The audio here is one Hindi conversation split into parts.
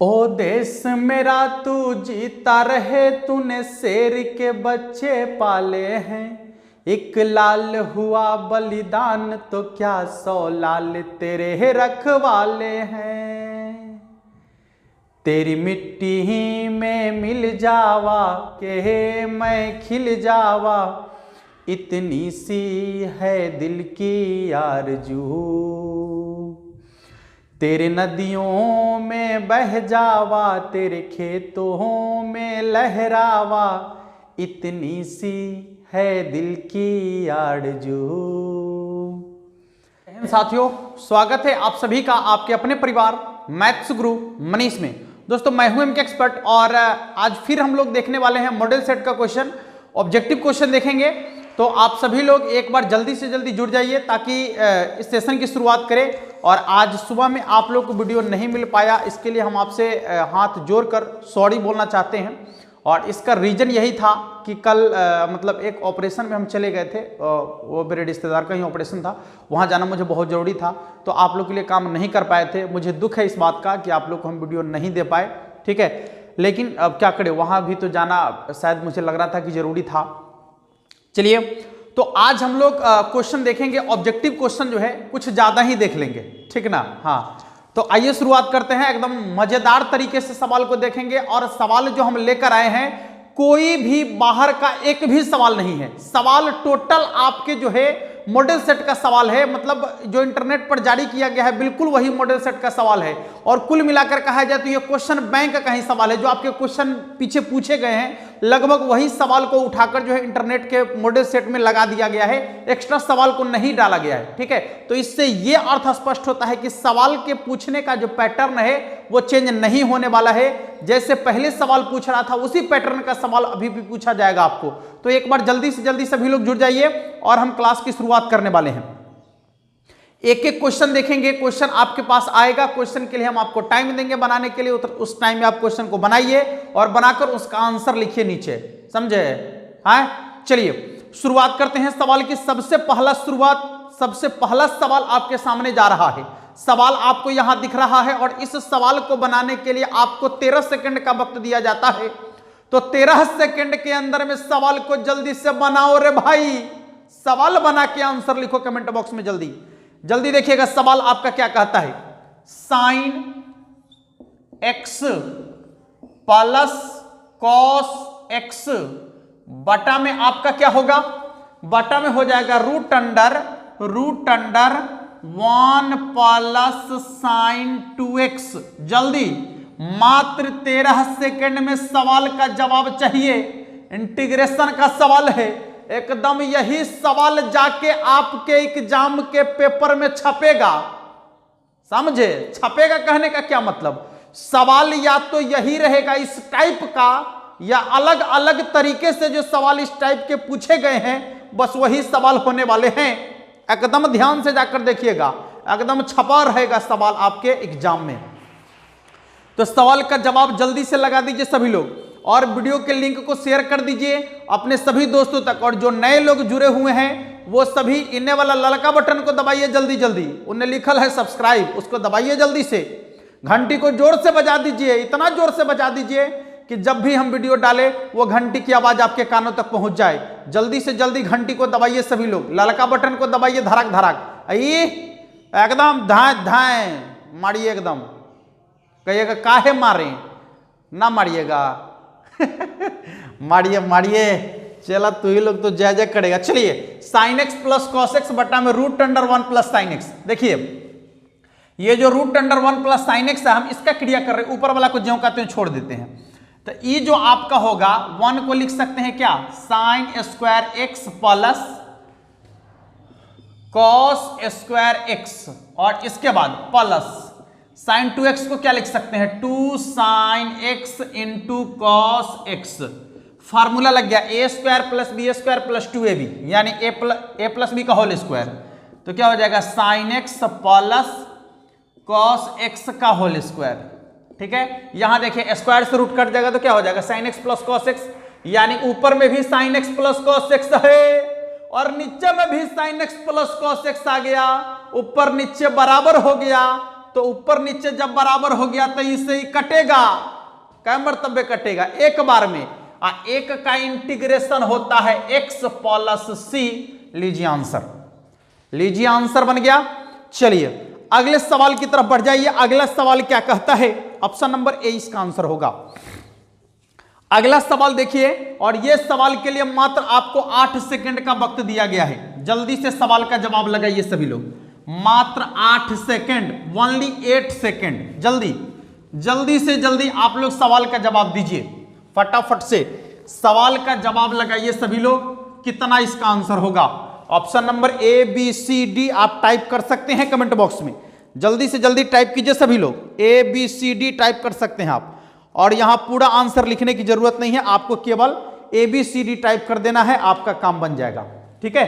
ओ देश मेरा तू जीता रहे, तूने शेर के बच्चे पाले हैं। एक लाल हुआ बलिदान तो क्या 100 लाल तेरे रखवाले हैं। तेरी मिट्टी ही में मिल जावा के मैं खिल जावा, इतनी सी है दिल की आरज़ू। तेरे नदियों में बह जावा, तेरे खेतों में लहरावा, इतनी सी है दिल की आरज़ू। साथियों, स्वागत है आप सभी का आपके अपने परिवार मैथ्स गुरु मनीष में। दोस्तों, मैं हूं एमके एक्सपर्ट और आज फिर हम लोग देखने वाले हैं मॉडल सेट का क्वेश्चन, ऑब्जेक्टिव क्वेश्चन देखेंगे। तो आप सभी लोग एक बार जल्दी से जल्दी जुड़ जाइए ताकि इस सेशन की शुरुआत करें। और आज सुबह में आप लोग को वीडियो नहीं मिल पाया, इसके लिए हम आपसे हाथ जोड़कर सॉरी बोलना चाहते हैं। और इसका रीज़न यही था कि कल मतलब एक ऑपरेशन में हम चले गए थे, वो मेरे रिश्तेदार का ही ऑपरेशन था, वहाँ जाना मुझे बहुत ज़रूरी था, तो आप लोग के लिए काम नहीं कर पाए थे। मुझे दुख है इस बात का कि आप लोग को हम वीडियो नहीं दे पाए, ठीक है। लेकिन अब क्या करें, वहाँ भी तो जाना शायद मुझे लग रहा था कि ज़रूरी था। चलिए, तो आज हम लोग क्वेश्चन देखेंगे, ऑब्जेक्टिव क्वेश्चन जो है कुछ ज़्यादा ही देख लेंगे, ठीक ना। हाँ, तो आइए शुरुआत करते हैं। एकदम मजेदार तरीके से सवाल को देखेंगे और सवाल जो हम लेकर आए हैं कोई भी बाहर का एक भी सवाल नहीं है। सवाल टोटल आपके जो है मॉडल सेट का सवाल है, मतलब जो इंटरनेट पर जारी किया गया है बिल्कुल वही मॉडल सेट का सवाल है। और कुल मिलाकर कहा जाए तो ये क्वेश्चन बैंक का ही सवाल है। जो आपके क्वेश्चन पीछे पूछे गए हैं लगभग वही सवाल को उठाकर जो है इंटरनेट के मॉडल सेट में लगा दिया गया है, एक्स्ट्रा सवाल को नहीं डाला गया है, ठीक है। तो इससे ये अर्थ स्पष्ट होता है कि सवाल के पूछने का जो पैटर्न है वो चेंज नहीं होने वाला है। जैसे पहले सवाल पूछ रहा था उसी पैटर्न का सवाल अभी भी पूछा जाएगा आपको। तो एक बार जल्दी से जल्दी सभी लोग जुड़ जाइए और हम क्लास की शुरुआत करने वाले हैं। एक एक क्वेश्चन देखेंगे, क्वेश्चन आपके पास आएगा, क्वेश्चन के लिए हम आपको टाइम देंगे बनाने के लिए। उस टाइम में आप क्वेश्चन को बनाइए और बनाकर उसका आंसर लिखिए नीचे, समझे। हाँ, चलिए शुरुआत करते हैं। सवाल की सबसे पहला सवाल आपके सामने जा रहा है। सवाल आपको यहां दिख रहा है और इस सवाल को बनाने के लिए आपको 13 सेकंड का वक्त दिया जाता है। तो 13 सेकंड के अंदर में सवाल को जल्दी से बनाओ रे भाई। सवाल बना के आंसर लिखो कमेंट बॉक्स में, जल्दी जल्दी देखिएगा। सवाल आपका क्या कहता है, sine x plus cos x बटा में आपका क्या होगा, बटा में हो जाएगा root under 1 plus sign 2x। जल्दी, मात्र 13 सेकंड में सवाल का जवाब चाहिए। इंटीग्रेशन का सवाल है, एकदम यही सवाल जाके आपके एग्जाम के पेपर में छपेगा, समझे। छपेगा कहने का क्या मतलब, सवाल या तो यही रहेगा इस टाइप का, या अलग अलग तरीके से जो सवाल इस टाइप के पूछे गए हैं बस वही सवाल होने वाले हैं। एकदम ध्यान से जाकर देखिएगा, एकदम छपा रहेगा सवाल आपके एग्जाम में। तो सवाल का जवाब जल्दी से लगा दीजिए सभी लोग और वीडियो के लिंक को शेयर कर दीजिए अपने सभी दोस्तों तक। और जो नए लोग जुड़े हुए हैं वो सभी इन्ने वाला ललका बटन को दबाइए जल्दी जल्दी, उन्हें लिखल है सब्सक्राइब, उसको दबाइए जल्दी से। घंटी को जोर से बजा दीजिए, इतना जोर से बजा दीजिए कि जब भी हम वीडियो डालें वो घंटी की आवाज आपके कानों तक पहुंच जाए। जल्दी से जल्दी घंटी को दबाइए सभी लोग, ललका बटन को दबाइए धड़क धड़क, आइए एकदम धाए धाए मारिए, एकदम कहिएगा काहे मारे, ना मारिएगा मारिए मारिए, चला तू ही लोग तो जय जय करेगा। चलिए, sine x plus cos x बटा में root under 1 plus sine x. देखिए ये जो root under 1 plus sine x है, हम इसका क्रिया कर रहे हैं, ऊपर वाला को ज्यों कहते हैं छोड़ देते हैं। तो ये जो आपका होगा 1 को लिख सकते हैं क्या, sine square x plus cos square x, और इसके बाद प्लस साइन 2x को क्या लिख सकते हैं, 2 sine x into cos x. Formula लग गया a square plus B square plus 2ab, यानी a प्लस बी का होल स्क्वायर। तो क्या हो जाएगा, sine x plus cos x का होल स्क्वायर, ठीक है। यहां देखिए स्क्वायर से रूट कट जाएगा तो क्या हो जाएगा, sine x plus cos x, यानी ऊपर में भी sine x plus cos x है और नीचे में भी sine x plus cos x आ गया, ऊपर नीचे बराबर हो गया। तो ऊपर नीचे जब बराबर हो गया तो इससे ही कटेगा। क्या मर्तबे कटेगा? एक बार में। एक का इंटीग्रेशन होता है x प्लस सी। लीजिए आंसर, लीजिए आंसर बन गया। चलिए अगले सवाल की तरफ बढ़ जाइए। अगला सवाल क्या कहता है? ऑप्शन नंबर ए इसका आंसर होगा। अगला सवाल देखिए, और यह सवाल के लिए मात्र आपको 8 सेकंड का वक्त दिया गया है। जल्दी से सवाल का जवाब लगाइए सभी लोग। मात्र 8 सेकंड, ओनली 8 सेकंड। जल्दी जल्दी से जल्दी आप लोग सवाल का जवाब दीजिए, फटाफट से सवाल का जवाब लगाइए सभी लोग। कितना इसका आंसर होगा? Option number A B C D आप टाइप कर सकते हैं कमेंट बॉक्स में। जल्दी से जल्दी टाइप कीजिए सभी लोग। A B C D type कर सकते हैं आप, और यहां पूरा आंसर लिखने की जरूरत नहीं है, आपको केवल A B C D type कर देना है, आपका काम बन जाएगा। ठीक है,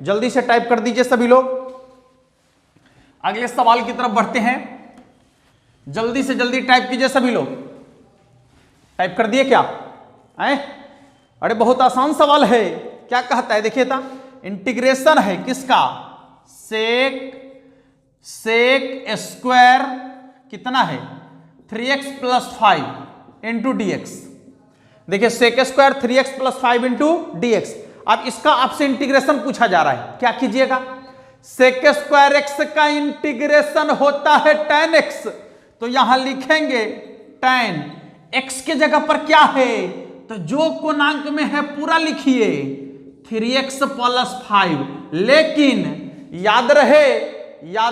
जल्दी से टाइप कर दीजिए सभी लोग। अगले सवाल की तरफ बढ़ते हैं। जल्दी से जल्दी टाइप कीजिए सभी लोग। टाइप कर दिए क्या? अरे बहुत आसान सवाल है। क्या कहता है देखिए था, इंटीग्रेशन है किसका? सेक स्क्वायर कितना है? 3x + 5 into D X. देखिए sec square 3x + 5 into D X. अब इसका आपसे इंटीग्रेशन पूछा जा रहा है, क्या कीजिएगा? सेक स्क्वायर एक्स का इंटीग्रेशन होता है tan x, तो यहां लिखेंगे tan। x के जगह पर क्या है? तो जो कोणांक में है पूरा लिखिए, 3x + 5। लेकिन याद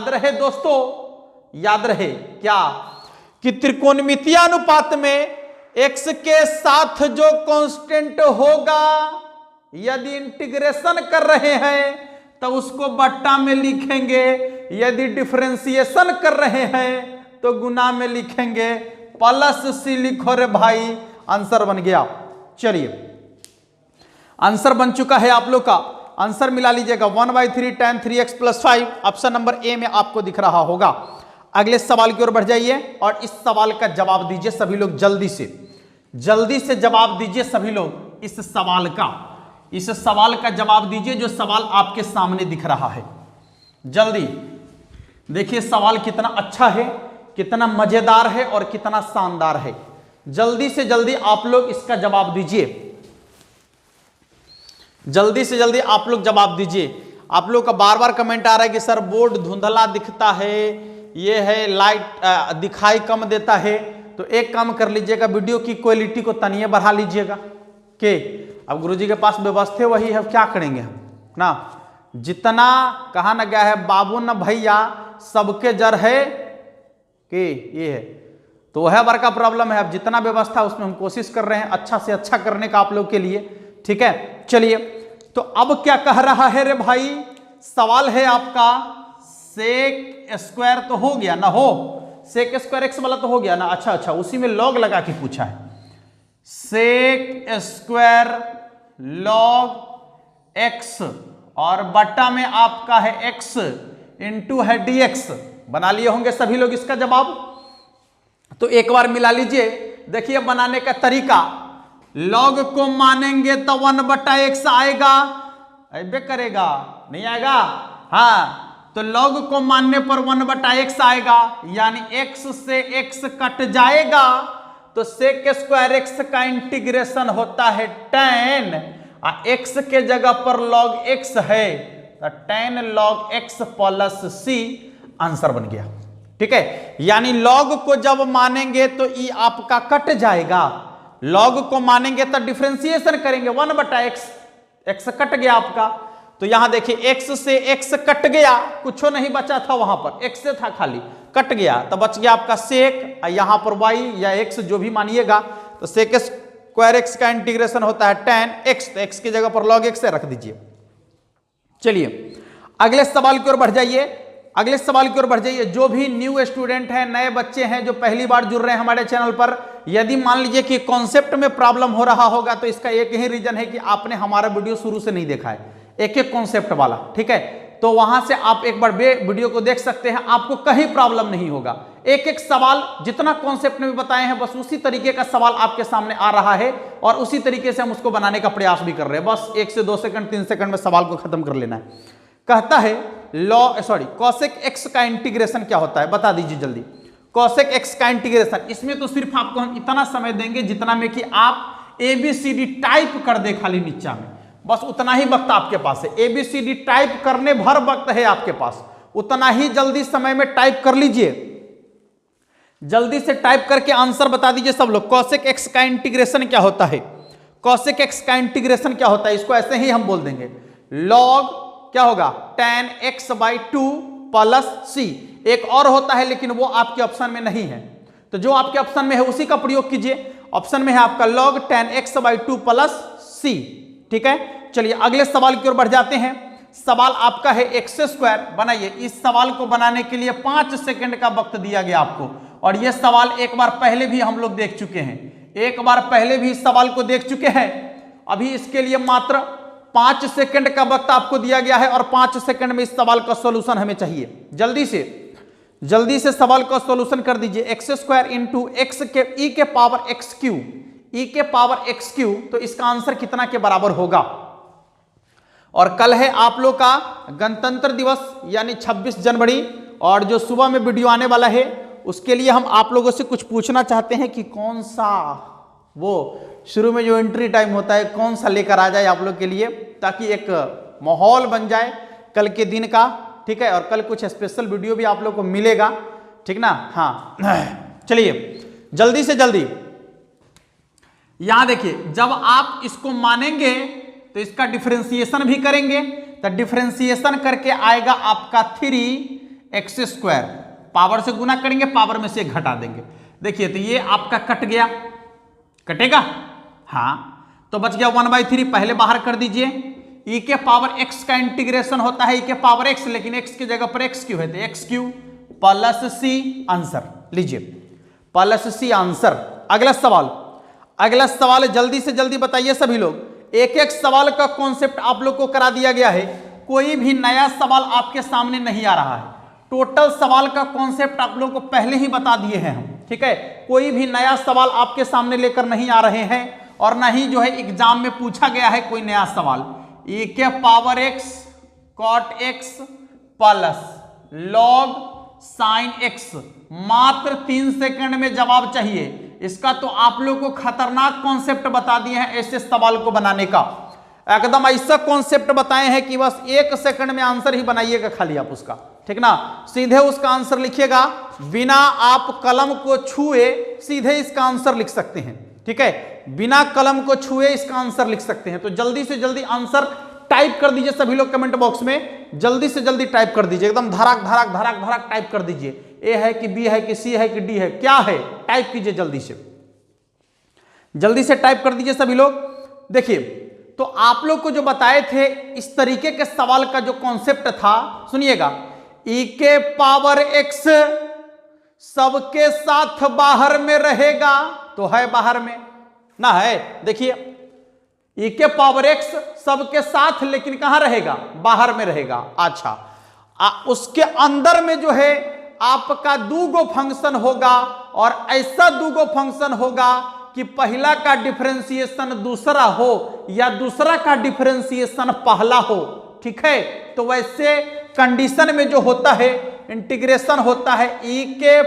रहे दोस्तों, याद रहे क्या कि त्रिकोणमितीय अनुपात में x के साथ जो कांस्टेंट होगा, यदि इंटीग्रेशन कर रहे हैं तो उसको बट्टा में लिखेंगे, यदि डिफरेंशिएशन कर रहे हैं तो गुना में लिखेंगे। +c लिखो रे भाई, आंसर बन गया। चलिए आंसर बन चुका है आप लोग का। आंसर मिला लीजिएगा 1/3 tan 3x + 5। ऑप्शन नंबर ए में आपको दिख रहा होगा। अगले सवाल की ओर बढ़ जाइए और इस सवाल का जवाब दीजिए सभी लोग। जल्दी से जवाब दीजिए सभी लोग। इस सवाल का जवाब दीजिए जो सवाल आपके सामने दिख रहा है। जल्दी देखिए सवाल कितना अच्छा है, कितना मजेदार है और कितना शानदार है। जल्दी से जल्दी आप लोग इसका जवाब दीजिए। जल्दी से जल्दी आप लोग जवाब दीजिए। आप लोग का बार बार कमेंट आ रहा है कि सर बोर्ड धुंधला दिखता है, ये है लाइट दिखाई कम देता है। तो एक काम कर लीजिएगा, वीडियो की क्वालिटी को तनिए बढ़ा लीजिएगा। के अब गुरुजी के पास व्यवस्था वही है, क्या करेंगे हम ना। जितना कहा ना गया है, बाबू न भैया सबके जर है कि ये है, तो वह बड़का प्रॉब्लम है। अब जितना व्यवस्था उसमें हम कोशिश कर रहे हैं अच्छा से अच्छा करने का आप लोग के लिए। ठीक है, चलिए तो अब क्या कह रहा है रे भाई? सवाल है आपका सेक स्क्वायर तो हो गया ना, हो सेक स्क्वायर एक्स वाला तो हो गया ना। अच्छा, उसी में लॉग लगा के पूछा है। सेक स्क्वायर लॉग एक्स और बट्टा में आपका है एक्स इंटू है dx। बना लिए होंगे सभी लोग इसका जवाब। तो एक बार मिला लीजिए। देखिए बनाने का तरीका, लॉग को मानेंगे तो 1/x आएगा, ऐबे करेगा, नहीं आएगा? हाँ, तो लॉग को मानने पर 1/x आएगा, यानी x से x कट जाएगा। तो सेक स्क्वायर एक्स का इंटीग्रेशन होता है tan, x के जगह पर log x है तो tan log x + c। Answer बन गया। ठीक है, यानी लॉग को जब मानेंगे तो ई आपका कट जाएगा। लॉग को मानेंगे तो डिफरेंशिएशन करेंगे, 1/x, x कट गया आपका। तो यहां देखिए x से x कट गया, कुछ नहीं बचा था वहां पर, x से था खाली, कट गया तो बच गया आपका सेक, यहां पर y या x जो भी मानिएगा। तो सेक स्क्वायर x का इंटीग्रेशन होता है tan x, तो x की जगह पर log x रख दीजिए। चलिए अगले सवाल की ओर बढ़ जाइए। अगले सवाल की ओर बढ़ जाइए। जो भी न्यू स्टूडेंट हैं, नए बच्चे हैं जो पहली बार जुड़ रहे हैं हमारे चैनल पर, यदि मान लीजिए कि कॉन्सेप्ट में प्रॉब्लम हो रहा होगा तो इसका एक ही रीजन है कि आपने हमारा वीडियो शुरू से नहीं देखा है, एक एक कॉन्सेप्ट वाला। ठीक है, तो वहां से आप एक बार वीडियो को देख सकते हैं, आपको कहीं प्रॉब्लम नहीं होगा। एक एक सवाल जितना कॉन्सेप्ट में बताए हैं बस उसी तरीके का सवाल आपके सामने आ रहा है और उसी तरीके से हम उसको बनाने का प्रयास भी कर रहे हैं। बस 1 से 2 सेकंड 3 सेकंड में सवाल को खत्म कर लेना है। कहता है कॉसेक एक्स का इंटीग्रेशन क्या होता है, बता दीजिए जल्दी। कॉसेक एक्स का इंटीग्रेशन, इसमें तो सिर्फ आपको हम इतना समय देंगे जितना में कि आप ABCD टाइप कर दे खाली नीचा में, बस उतना ही वक्त आपके पास है। ABCD टाइप करने भर वक्त है आपके पास, उतना ही जल्दी समय में टाइप कर लीजिए। जल्दी से टाइप करके आंसर बता दीजिए सब लोग। कॉसेक एक्स का इंटीग्रेशन क्या होता है? कॉसेक एक्स का इंटीग्रेशन क्या होता है? इसको ऐसे ही हम बोल देंगे लॉग क्या होगा, tan x/2 प्लस c। एक और होता है लेकिन वो आपके ऑप्शन में नहीं है, तो जो आपके ऑप्शन में है उसी का प्रयोग कीजिए। ऑप्शन में है आपका log tan x/2 plus c। ठीक है, चलिए अगले सवाल की ओर बढ़ जाते हैं। सवाल आपका है x² बनाइए। इस सवाल को बनाने के लिए 5 सेकंड का वक्त दिया गया आपको, और यह सवाल एक बार पहले भी हम लोग देख चुके हैं, एक बार पहले भी इस सवाल को देख चुके हैं। अभी इसके लिए मात्र 5 सेकंड का वक्त आपको दिया गया है, और 5 सेकंड में इस सवाल का सॉल्यूशन हमें चाहिए। जल्दी से सवाल का सॉल्यूशन कर दीजिए। x² इंटू एक्स के e के पावर x क्यू, तो इसका आंसर कितना के बराबर होगा? और कल है आप लोग का गणतंत्र दिवस यानी 26 जनवरी, और जो सुबह में वीडियो आने वाला है उसके लिए हम आप लोगों से कुछ पूछना चाहते हैं कि कौन सा वो शुरू में जो एंट्री टाइम होता है कौन सा लेकर आ जाए आप लोग के लिए, ताकि एक माहौल बन जाए कल के दिन का। ठीक है, और कल कुछ स्पेशल वीडियो भी आप लोग को मिलेगा, ठीक ना? हाँ चलिए जल्दी से जल्दी यहां देखिए, जब आप इसको मानेंगे तो इसका डिफरेंशिएशन भी करेंगे, तो डिफरेंशिएशन करके आएगा आपका 3x²। पावर से गुना करेंगे, पावर में से एक घटा देंगे। देखिए तो ये आपका कट गया, कटेगा, हाँ, तो बच गया 1/3। पहले बाहर कर दीजिए। e के पावर x का इंटीग्रेशन होता है e के पावर x, लेकिन x की जगह पर x³ है, तो x³ प्लस c आंसर लीजिए, प्लस c आंसर। अगला सवाल जल्दी से जल्दी बताइए सभी लोग। एक एक सवाल का कॉन्सेप्ट आप लोग को करा दिया गया है, कोई भी नया सवाल आपके सामने नहीं आ रहा है। टोटल सवाल का कॉन्सेप्ट आप लोग को पहले ही बता दिए हैं हम, ठीक है। कोई भी नया सवाल आपके सामने लेकर नहीं आ रहे हैं, और ना ही जो है एग्जाम में पूछा गया है कोई नया सवाल। e के power x cot x plus log sin x, मात्र 3 सेकंड में जवाब चाहिए। इसका तो आप लोग को खतरनाक कॉन्सेप्ट बता दिए हैं ऐसे सवाल को बनाने का। एकदम ऐसा कॉन्सेप्ट बताए हैं कि बस 1 सेकंड में आंसर ही बनाइएगा खाली आप उसका, ठीक ना। सीधे उसका आंसर लिखिएगा, बिना आप कलम को छुए सीधे इसका आंसर लिख सकते हैं, ठीक है। बिना कलम को छुए इसका आंसर लिख सकते हैं। तो जल्दी से जल्दी आंसर टाइप कर दीजिए सभी लोग कमेंट बॉक्स में, जल्दी से जल्दी टाइप कर दीजिए, एकदम धड़ाक धड़ाक धड़ाक धड़ाक टाइप कर दीजिए। ए है कि बी है कि सी है कि डी है, क्या है, टाइप कीजिए जल्दी से टाइप कर दीजिए सभी लोग। देखिए तो आप लोग को जो बताए थे इस तरीके के सवाल का जो कॉन्सेप्ट था, सुनिएगा। e के पावर x सबके साथ बाहर में रहेगा, तो है बाहर में ना है। देखिए e के पावर x सबके साथ, लेकिन कहां रहेगा, बाहर में रहेगा। अच्छा, उसके अंदर में जो है आपका 2 फंक्शन होगा, और ऐसा 2 फंक्शन होगा कि पहला का डिफरेंशिएशन दूसरा हो या दूसरा का डिफरेंशिएशन पहला हो, ठीक है। तो वैसे कंडीशन में जो होता है इंटीग्रेशन होता है e के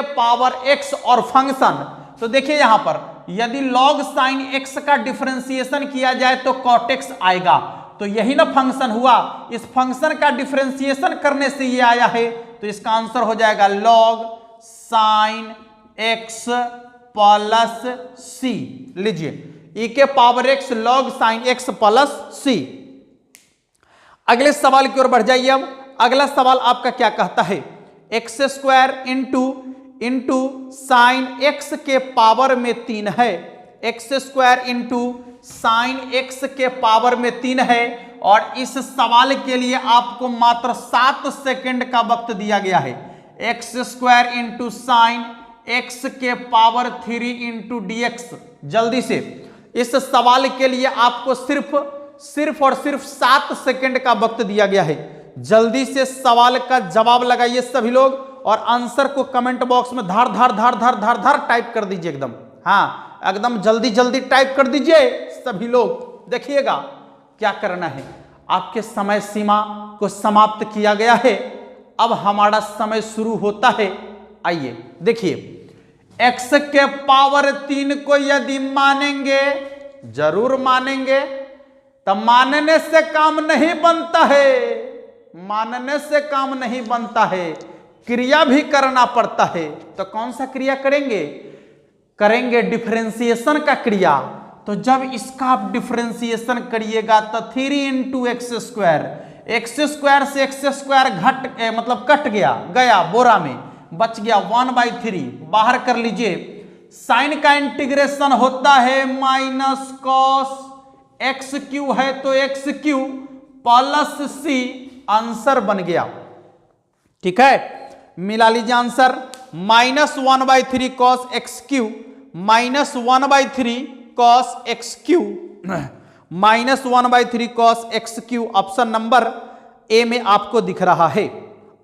पावर x और फंक्शन। तो देखिए यहां पर यदि log sin x का डिफरेंशिएशन किया जाए तो cot x आएगा, तो यही ना फंक्शन हुआ। इस फंक्शन का डिफरेंशिएशन करने से ये आया है, तो इसका आंसर हो जाएगा log sin x plus c। लीजिए e के power x log sin x plus c। अगले सवाल की ओर बढ़ जाइए। अब अगला सवाल आपका क्या कहता है, x² इंटू साइन x के पावर में 3 है, x² इंटू साइन x के पावर में 3 है, और इस सवाल के लिए आपको मात्र 7 सेकंड का वक्त दिया गया है। x² इंटू साइन x के पावर 3 इंटू dx। जल्दी से इस सवाल के लिए आपको सिर्फ और सिर्फ 7 सेकंड का वक्त दिया गया है। जल्दी से सवाल का जवाब लगाइए सभी लोग, और आंसर को कमेंट बॉक्स में धार धार धार धार धार धार टाइप कर दीजिए एकदम, हाँ एकदम जल्दी जल्दी टाइप कर दीजिए सभी लोग। देखिएगा क्या करना है, आपके समय सीमा को समाप्त किया गया है। अब हमारा समय शुरू होता है। आइए देखिए, x के पावर 3 को यदि मानेंगे, जरूर मानेंगे, तो मानने से काम नहीं बनता है, मानने से काम नहीं बनता है, क्रिया भी करना पड़ता है। तो कौन सा क्रिया करेंगे? करेंगे डिफरेंशिएशन का क्रिया। तो जब इसका आप डिफरेंशिएशन करिएगा तो 3 into x square, x square से एक्स स्क्वायर मतलब कट गया बोरा में, बच गया 1/3, बाहर कर लीजिए। साइन का इंटीग्रेशन होता है माइनस कॉस एक्स क्यू है तो एक्स क्यू प्लस सी, आंसर बन गया। ठीक है, मिला लीजिए answer, -1/3 cos x Q, -1/3 cos x Q, -1/3 cos x Q. Option number ए में आपको दिख रहा है।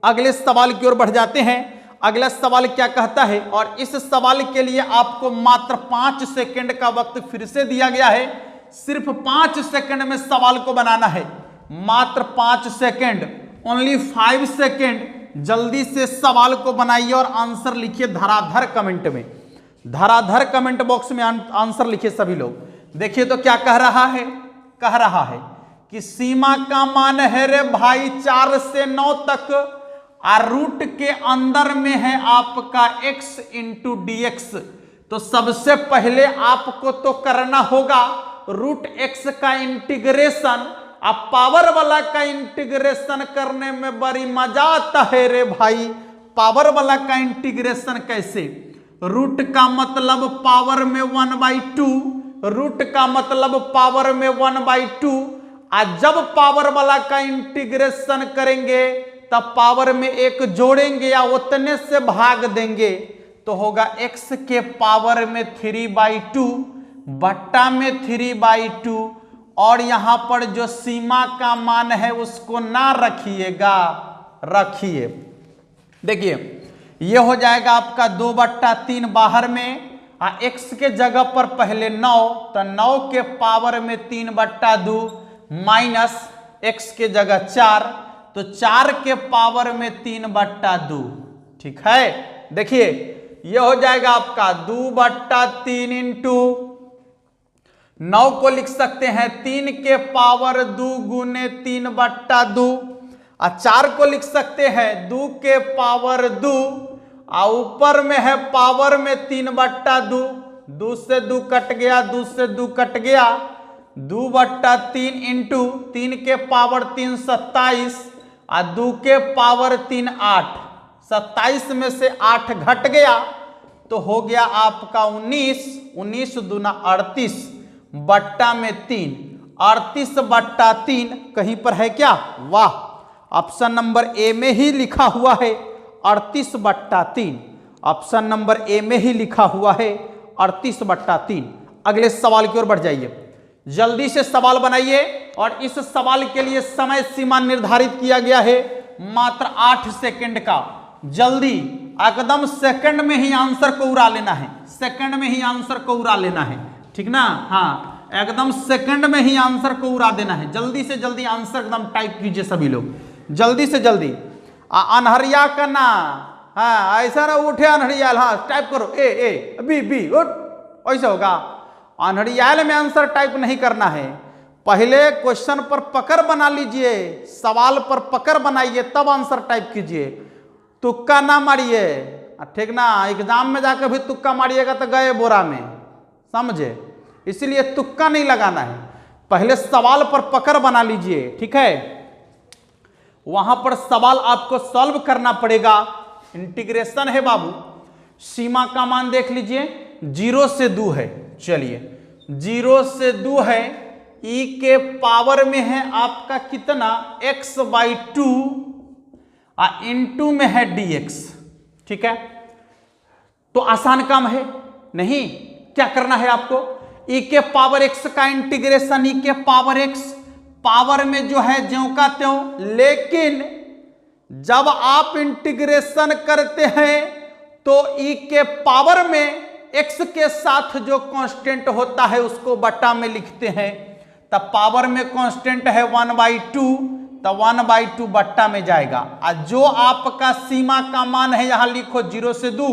अगले सवाल की ओर बढ़ जाते हैं। अगला सवाल क्या कहता है, और इस सवाल के लिए आपको मात्र 5 सेकंड का वक्त फिर से दिया गया है। सिर्फ 5 सेकंड में सवाल को बनाना है, मात्र 5 सेकंड, ओनली 5 सेकंड। जल्दी से सवाल को बनाइए और आंसर लिखिए धराधर कमेंट में, धराधर कमेंट बॉक्स में आंसर लिखिए सभी लोग। देखिए तो क्या कह रहा है, कह रहा है कि सीमा का मान है रे भाई 4 से 9 तक, और रूट के अंदर में है आपका x इंटू dx। तो सबसे पहले आपको तो करना होगा रूट x का इंटीग्रेशन। अब पावर वाला का इंटीग्रेशन करने में बड़ी मजा आता है रे भाई। पावर वाला का इंटीग्रेशन कैसे? रूट का मतलब पावर में 1/2, रूट का मतलब पावर में 1/2। आज जब पावर वाला का इंटीग्रेशन करेंगे तब पावर में 1 जोड़ेंगे या उतने से भाग देंगे, तो होगा x के पावर में 3/2 बट्टा में 3/2। और यहां पर जो सीमा का मान है उसको ना रखिएगा, रखिए। देखिए ये हो जाएगा आपका 2/3 बाहर में, x के जगह पर पहले 9, तो 9 के पावर में 3/2 माइनस x के जगह 4, तो 4 के पावर में 3/2। ठीक है, देखिए ये हो जाएगा आपका 2/3 इंटू 9 को लिख सकते हैं 3 के पावर 2 गुने 3/2, और 4 को लिख सकते हैं 2 के पावर 2, और ऊपर में है पावर में 3/2, 2 से 2 कट गया, 2 से 2 कट गया, 2/3 इंटू 3 के पावर 3 27, और 2 के पावर 3 8, 27 में से 8 घट गया तो हो गया आपका 19, 19 दूना 38 बट्टा में 3, 38/3 कहीं पर है क्या? वाह, ऑप्शन नंबर ए में ही लिखा हुआ है 38/3। ऑप्शन नंबर ए में ही लिखा हुआ है 38/3। अगले सवाल की ओर बढ़ जाइए, जल्दी से सवाल बनाइए। और इस सवाल के लिए समय सीमा निर्धारित किया गया है मात्र 8 सेकंड का। जल्दी एकदम सेकंड में ही आंसर को उड़ा लेना है, सेकंड में ही आंसर को उड़ा लेना है, ठीक ना? हाँ, एकदम सेकंड में ही आंसर को उड़ा देना है। जल्दी से जल्दी आंसर एकदम टाइप कीजिए सभी लोग, जल्दी से जल्दी। अनहरिया करना, हाँ ऐसा ना उठे अनहरियाल, हाँ टाइप करो ए बी बी उठ, ऐसा होगा। अनहरियाल में आंसर टाइप नहीं करना है, पहले क्वेश्चन पर पकड़ बना लीजिए, सवाल पर पकड़ बनाइए तब आंसर टाइप कीजिए। तुक्का ना मारिए, ठीक ना? एग्जाम में जाकर भी तुक्का मारिएगा तो गए बोरा में, समझे? इसलिए तुक्का नहीं लगाना है, पहले सवाल पर पकड़ बना लीजिए, ठीक है? वहां पर सवाल आपको सॉल्व करना पड़ेगा। इंटीग्रेशन है बाबू, सीमा का मान देख लीजिए 0 से 2 है। चलिए 0 से 2 है, e के पावर में है आपका कितना x/2 इंटू में है dx। ठीक है, तो आसान काम है नहीं? क्या करना है आपको? e के पावर x का इंटीग्रेशन, e के पावर x पावर में जो है ज्यों का त्यों, लेकिन जब आप इंटीग्रेशन करते हैं तो e के पावर में x के साथ जो कांस्टेंट होता है उसको बटा में लिखते हैं, तब पावर में कांस्टेंट है 1/2, तो 1/2 बट्टा में जाएगा। और जो आपका सीमा का मान है यहां लिखो 0 से 2,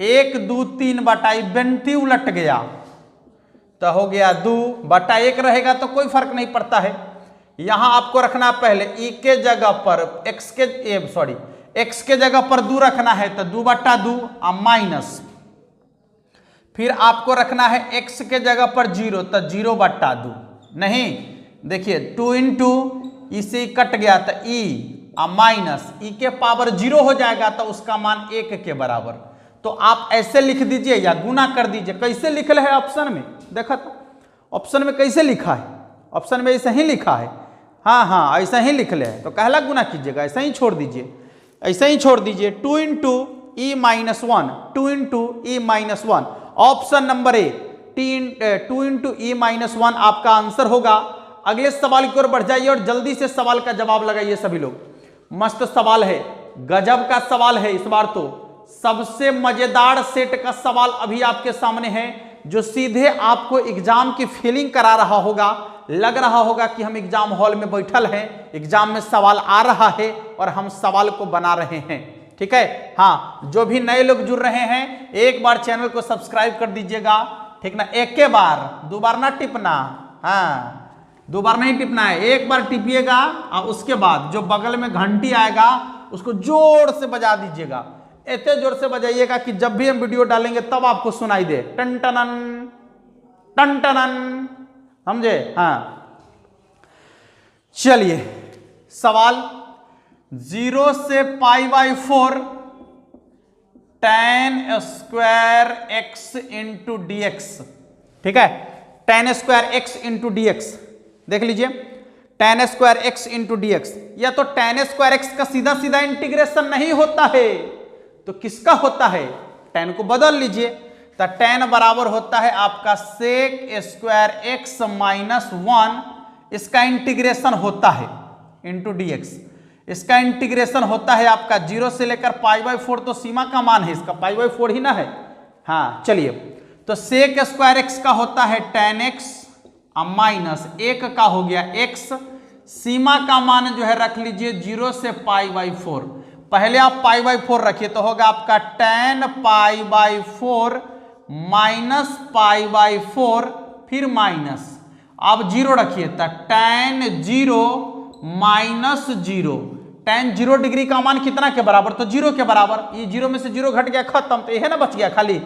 1 2 3 बटा 20 उलट गया तो हो गया 2 बटा 1 रहेगा तो कोई फर्क नहीं पड़ता है। यहां आपको रखना पहले e के जगह पर x के जगह पर 2 रखना है तो 2/2 माइनस, फिर आपको रखना है x के जगह पर 0 तो 0/2 नहीं, देखिए 2 इंटू इसे कट गया तो e माइनस e के पावर 0 हो जाएगा तो उसका मान 1 के बराबर। तो आप ऐसे लिख दीजिए या गुना कर दीजिए। कैसे लिख रहे हैं ऑप्शन में, देखा तो ऑप्शन में कैसे लिखा है, ऑप्शन में ऐसा ही लिखा है। हाँ ऐसा ही लिख ले, तो कहला गुना कीजिएगा, ऐसा ही छोड़ दीजिए, ऐसा ही छोड़ दीजिए। 2 into E minus 1, 2 into E minus 1, option number ए 2 इंटू ई माइनस 1 आपका आंसर होगा। अगले सवाल की ओर बढ़ जाइए और जल्दी से सवाल का जवाब लगाइए सभी लोग। मस्त सवाल है, गजब का सवाल है। इस बार तो सबसे मजेदार सेट का सवाल अभी आपके सामने है, जो सीधे आपको एग्जाम की फीलिंग करा रहा होगा। लग रहा होगा कि हम एग्जाम हॉल में बैठल हैं, एग्जाम में सवाल आ रहा है और हम सवाल को बना रहे हैं। ठीक है, हाँ, जो भी नए लोग जुड़ रहे हैं एक बार चैनल को सब्सक्राइब कर दीजिएगा, ठीक ना। एक के बार, 2 बार ना टिपना, हाँ 2 बार नहीं टिपना है, एक बार टिपिएगा और उसके बाद जो बगल में घंटी आएगा उसको जोर से बजा दीजिएगा। इतने जोर से बजाइएगा कि जब भी हम वीडियो डालेंगे तब आपको सुनाई दे, टन टनन टन टनन, समझे। हाँ चलिए, सवाल 0 से π/4 tan square x into dx, ठीक है, tan square x into dx देख लीजिए, tan square x into dx। या तो tan स्क्वायर x का सीधा सीधा इंटीग्रेशन नहीं होता है तो किसका होता है, tan को बदल लीजिए, तो tan बराबर होता है आपका सेक स्क्वायर x माइनस 1, इसका इंटीग्रेशन होता है इंटू dx, इसका इंटीग्रेशन होता है आपका 0 से लेकर π/4, तो सीमा का मान है इसका π/4 ही ना है। हाँ चलिए, तो सेक स्क्वायर x का होता है tan x माइनस 1 का हो गया x, सीमा का मान जो है रख लीजिए 0 से π/4। पहले आप π/4 रखिए तो होगा आपका tan π/4 माइनस π/4, फिर माइनस, आप 0 रखिए तो tan 0 माइनस 0, tan 0 डिग्री का मान कितना के बराबर, तो 0 के बराबर। ये 0 में से 0 घट गया, खत्म, तो यह ना बच गया खाली।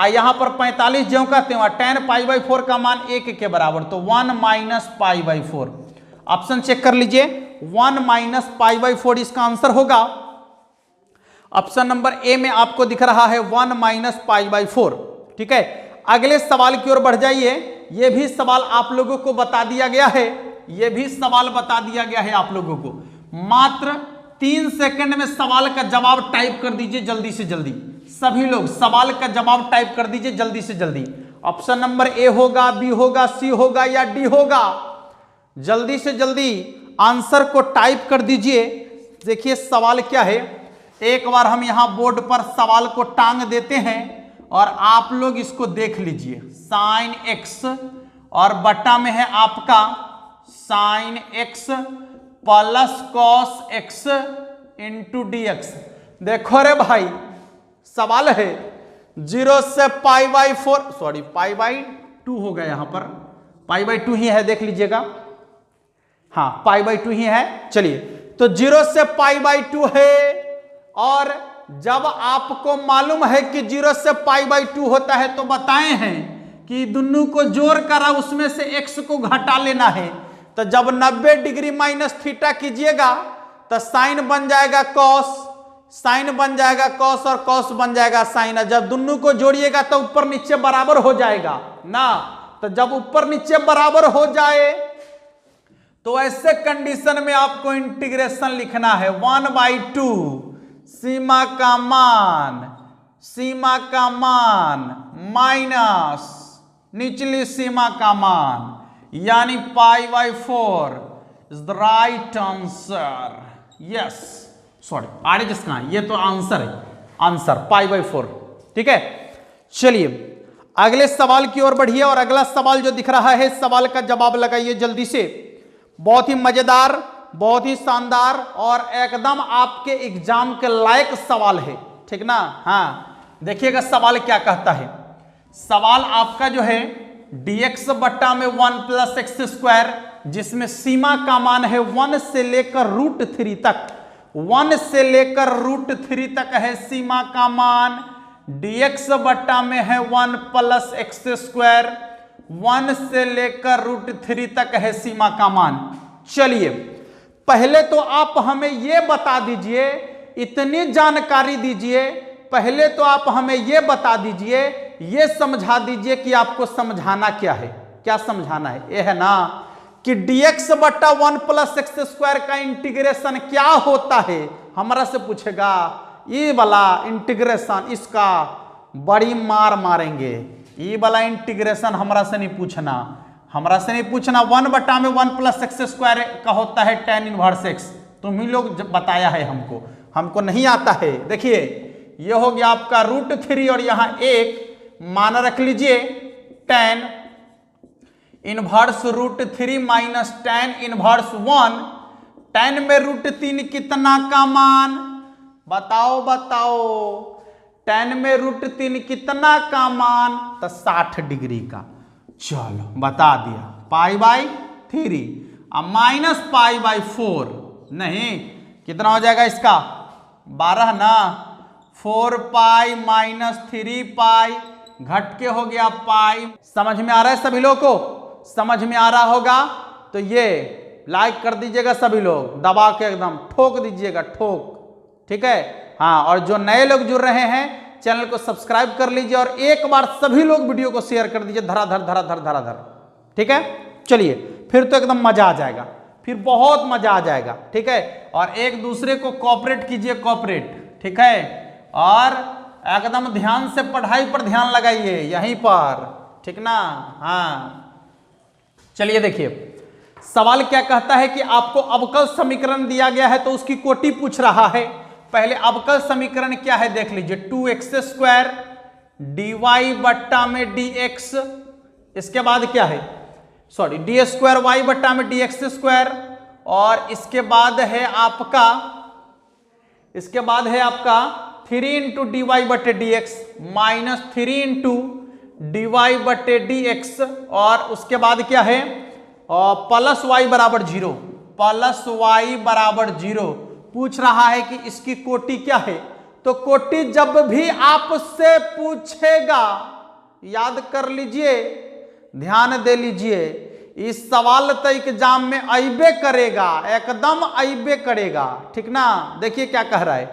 यहाँ पर 45 जो कहते हैं tan π/4 का मान 1 के बराबर, तो 1 माइनस π/4। ऑप्शन चेक कर लीजिए, 1 माइनस π/4 इसका आंसर होगा। ऑप्शन नंबर ए में आपको दिख रहा है 1 माइनस π/4। ठीक है, अगले सवाल की ओर बढ़ जाइए। यह भी सवाल आप लोगों को बता दिया गया है, यह भी सवाल बता दिया गया है आप लोगों को। मात्र 3 सेकंड में सवाल का जवाब टाइप कर दीजिए जल्दी से जल्दी। सभी लोग सवाल का जवाब टाइप कर दीजिए जल्दी से जल्दी। ऑप्शन नंबर ए होगा, बी होगा, सी होगा या डी होगा, जल्दी से जल्दी आंसर को टाइप कर दीजिए। देखिए सवाल क्या है, एक बार हम यहां बोर्ड पर सवाल को टांग देते हैं और आप लोग इसको देख लीजिए। साइन एक्स और बटा में है आपका sign x plus cos x into D x. देखो रे भाई, सवाल है 0 से π/4, सॉरी π/2 होगा, यहां पर π/2 ही है, देख लीजिएगा, हाँ π/2 ही है। चलिए, तो 0 से π/2 है, और जब आपको मालूम है कि 0 से π/2 होता है तो बताए हैं कि दोनों को जोड़ कर उसमें से x को घटा लेना है। तो जब 90 डिग्री माइनस थीटा कीजिएगा तो साइन बन जाएगा कॉस, साइन बन जाएगा कॉस और कॉस बन जाएगा साइन। जब दोनों को जोड़िएगा तो ऊपर नीचे बराबर हो जाएगा ना। तो जब ऊपर नीचे बराबर हो जाए तो ऐसे कंडीशन में आपको इंटीग्रेशन लिखना है 1/2 सीमा का मान, सीमा का मान माइनस निचली सीमा का मान, यानी π/4 is the right answer. Yes, sorry are किसका, ये तो आंसर है, आंसर π/4। ठीक है, चलिए अगले सवाल की ओर बढ़िए और अगला सवाल जो दिख रहा है इस सवाल का जवाब लगाइए जल्दी से। बहुत ही मजेदार, बहुत ही शानदार और एकदम आपके एग्जाम के लायक सवाल है, ठीक ना। हाँ देखिएगा सवाल क्या कहता है। सवाल आपका जो है dx बट्टा में 1 प्लस एक्स स्क्वायर, जिसमें सीमा का मान है 1 से लेकर √3 तक, 1 से लेकर √3 तक है सीमा का मान। dx बट्टा में है 1 प्लस एक्स स्क्वायर, 1 से लेकर √3 तक है सीमा का मान। चलिए पहले तो आप हमें यह बता दीजिए, इतनी जानकारी दीजिए, पहले तो आप हमें यह बता दीजिए, यह समझा दीजिए कि आपको समझाना क्या है। क्या समझाना है? यह है ना कि dx बट्टा 1 प्लस एक्स स्क्वायर का इंटीग्रेशन क्या होता है। हमारा से पूछेगा ये वाला इंटीग्रेशन, इसका बड़ी मार मारेंगे। ये वाला इंटीग्रेशन हमारा से नहीं पूछना, हमारा से नहीं पूछना। 1 बट्टा में 1 प्लस एक्स स्क्वायर का होता है tan इनवर्स x। तुम ही लोग जब बताया है हमको, हमको नहीं आता है। देखिए ये हो गया आपका √3 और यहां एक मान रख लीजिए tan inverse √3 minus tan inverse 1। tan में √3 कितना का मान? बताओ बताओ, tan में √3 कितना का मान? तो 60 डिग्री का। चलो बता दिया, π/3 अब माइनस π/4 नहीं, कितना हो जाएगा इसका? 12 ना। 4π माइनस 3π घट के हो गया पाई। समझ में आ रहा है सभी लोग को? समझ में आ रहा होगा तो ये लाइक कर दीजिएगा सभी लोग, दबा के एकदम ठोक दीजिएगा, ठोक, ठीक है। हाँ, और जो नए लोग जुड़ रहे हैं चैनल को सब्सक्राइब कर लीजिए और एक बार सभी लोग वीडियो को शेयर कर दीजिए, धराधर धराधर धराधर, ठीक है। चलिए फिर तो एकदम मजा आ जाएगा, फिर बहुत मजा आ जाएगा, ठीक है। और एक दूसरे को कोऑपरेट कीजिए, कोऑपरेट, ठीक है। और एकदम ध्यान से पढ़ाई पर ध्यान लगाइए यहीं पर, ठीक ना। हाँ चलिए देखिए सवाल क्या कहता है कि आपको अवकल समीकरण दिया गया है तो उसकी कोटि पूछ रहा है। पहले अवकल समीकरण क्या है देख लीजिए, 2x² dy बट्टा में dx, इसके बाद क्या है, सॉरी d² बट्टा में dx², और इसके बाद है आपका 3 इंटू dy बटे dx माइनस 3 इंटू dy बटे dx, और उसके बाद क्या है प्लस y बराबर 0, प्लस y बराबर 0। पूछ रहा है कि इसकी कोटि क्या है। तो कोटि जब भी आपसे पूछेगा याद कर लीजिए, ध्यान दे लीजिए, इस सवाल तो एग्जाम में आइबे करेगा, एकदम आइबे करेगा, ठीक ना। देखिए क्या कह रहा है